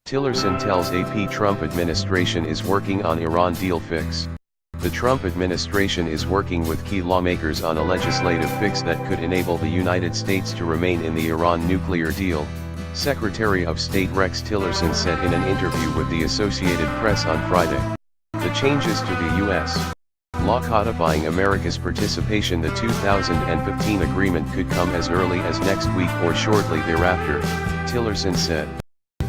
Tillerson tells AP Trump administration is working on Iran deal fix. The Trump administration is working with key lawmakers on a legislative fix that could enable the United States to remain in the Iran nuclear deal, Secretary of State Rex Tillerson said in an interview with the Associated Press on Friday. The changes to the U.S. law codifying America's participation in the 2015 agreement could come as early as next week or shortly thereafter, Tillerson said.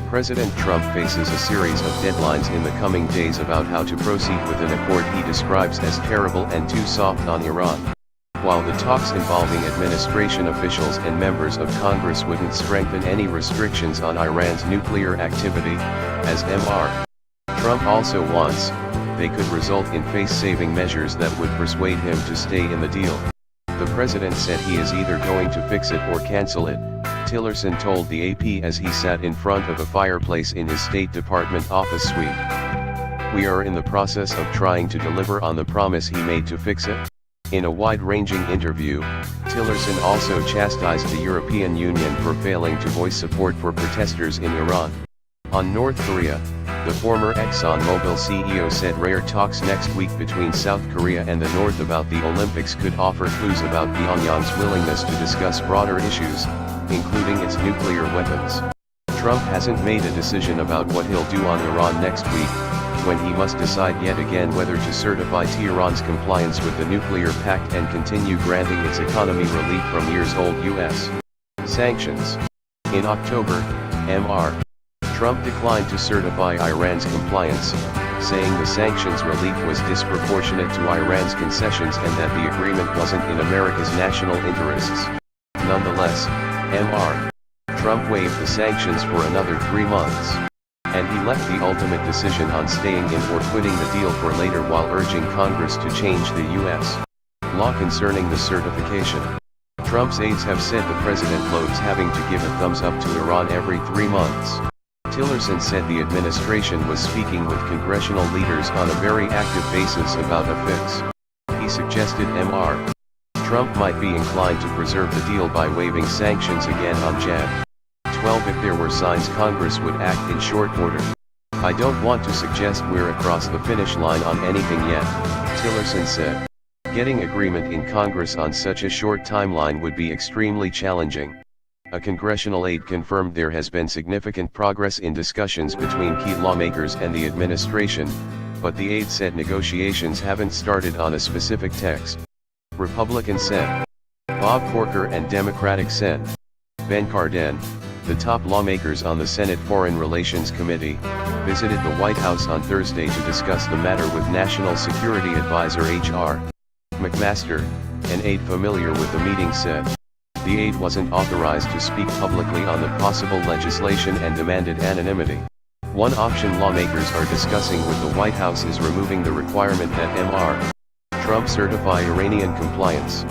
President Trump faces a series of deadlines in the coming days about how to proceed with an accord he describes as terrible and too soft on Iran. While the talks involving administration officials and members of Congress wouldn't strengthen any restrictions on Iran's nuclear activity, as Mr. Trump also wants, they could result in face-saving measures that would persuade him to stay in the deal. The president said he is either going to fix it or cancel it, Tillerson told the AP as he sat in front of a fireplace in his State Department office suite. We are in the process of trying to deliver on the promise he made to fix it. In a wide-ranging interview, Tillerson also chastised the European Union for failing to voice support for protesters in Iran. On North Korea, the former Exxon Mobil CEO said rare talks next week between South Korea and the North about the Olympics could offer clues about Pyongyang's willingness to discuss broader issues, including its nuclear weapons. Trump hasn't made a decision about what he'll do on Iran next week, when he must decide yet again whether to certify Tehran's compliance with the nuclear pact and continue granting its economy relief from years-old U.S. sanctions. In October, Mr. Trump declined to certify Iran's compliance, saying the sanctions relief was disproportionate to Iran's concessions and that the agreement wasn't in America's national interests. Nonetheless, Mr. Trump waived the sanctions for another 3 months. And he left the ultimate decision on staying in or quitting the deal for later while urging Congress to change the U.S. law concerning the certification. Trump's aides have said the president loathes having to give a thumbs up to Iran every 3 months. Tillerson said the administration was speaking with congressional leaders on a very active basis about a fix. He suggested Mr. Trump might be inclined to preserve the deal by waiving sanctions again on Jan. 12 if there were signs Congress would act in short order. I don't want to suggest we're across the finish line on anything yet, Tillerson said. Getting agreement in Congress on such a short timeline would be extremely challenging. A congressional aide confirmed there has been significant progress in discussions between key lawmakers and the administration, but the aide said negotiations haven't started on a specific text. Republican Sen. Bob Corker and Democratic Sen. Ben Cardin, the top lawmakers on the Senate Foreign Relations Committee, visited the White House on Thursday to discuss the matter with National Security Advisor H.R. McMaster, an aide familiar with the meeting said. The aide wasn't authorized to speak publicly on the possible legislation and demanded anonymity. One option lawmakers are discussing with the White House is removing the requirement that Mr. Trump certify Iranian compliance.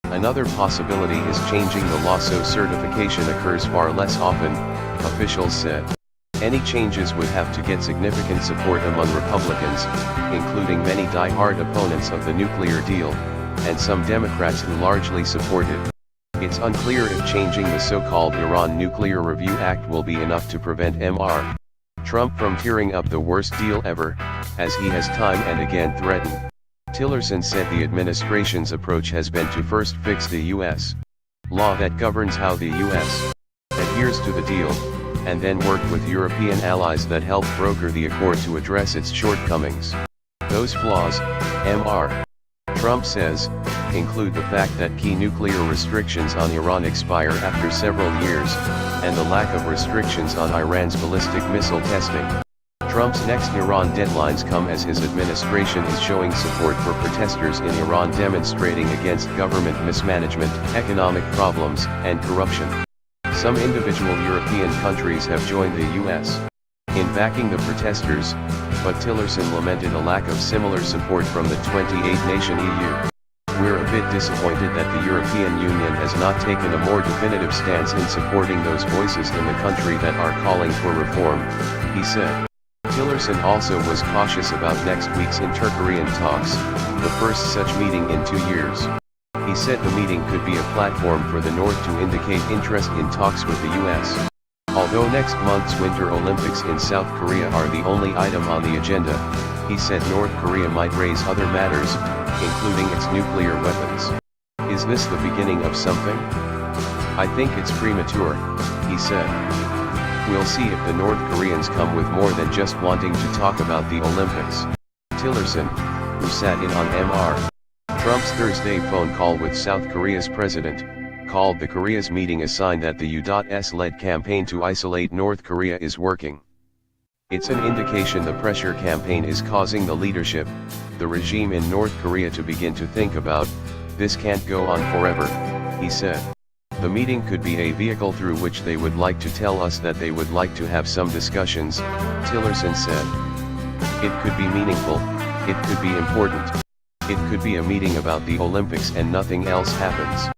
Another possibility is changing the law so certification occurs far less often, officials said. Any changes would have to get significant support among Republicans, including many die-hard opponents of the nuclear deal, and some Democrats who largely support it. It's unclear if changing the so-called Iran Nuclear Review Act will be enough to prevent Mr. Trump from tearing up the worst deal ever, as he has time and again threatened. Tillerson said the administration's approach has been to first fix the U.S. law that governs how the U.S. adheres to the deal, and then work with European allies that help broker the accord to address its shortcomings. Those flaws, Mr. Trump says, include the fact that key nuclear restrictions on Iran expire after several years, and the lack of restrictions on Iran's ballistic missile testing. Trump's next Iran deadlines come as his administration is showing support for protesters in Iran demonstrating against government mismanagement, economic problems, and corruption. Some individual European countries have joined the U.S. in backing the protesters, but Tillerson lamented a lack of similar support from the 28-nation EU. We're a bit disappointed that the European Union has not taken a more definitive stance in supporting those voices in the country that are calling for reform, he said. Tillerson also was cautious about next week's inter-Korean talks, the first such meeting in 2 years. He said the meeting could be a platform for the North to indicate interest in talks with the U.S. Although next month's Winter Olympics in South Korea are the only item on the agenda, he said North Korea might raise other matters, including its nuclear weapons. Is this the beginning of something? I think it's premature, he said. We'll see if the North Koreans come with more than just wanting to talk about the Olympics. Tillerson, who sat in on Mr. Trump's Thursday phone call with South Korea's president, called the Korea's meeting a sign that the U.S.-led campaign to isolate North Korea is working. It's an indication the pressure campaign is causing the leadership, the regime in North Korea to begin to think about, this can't go on forever, he said. The meeting could be a vehicle through which they would like to tell us that they would like to have some discussions, Tillerson said. It could be meaningful, it could be important. It could be a meeting about the Olympics and nothing else happens.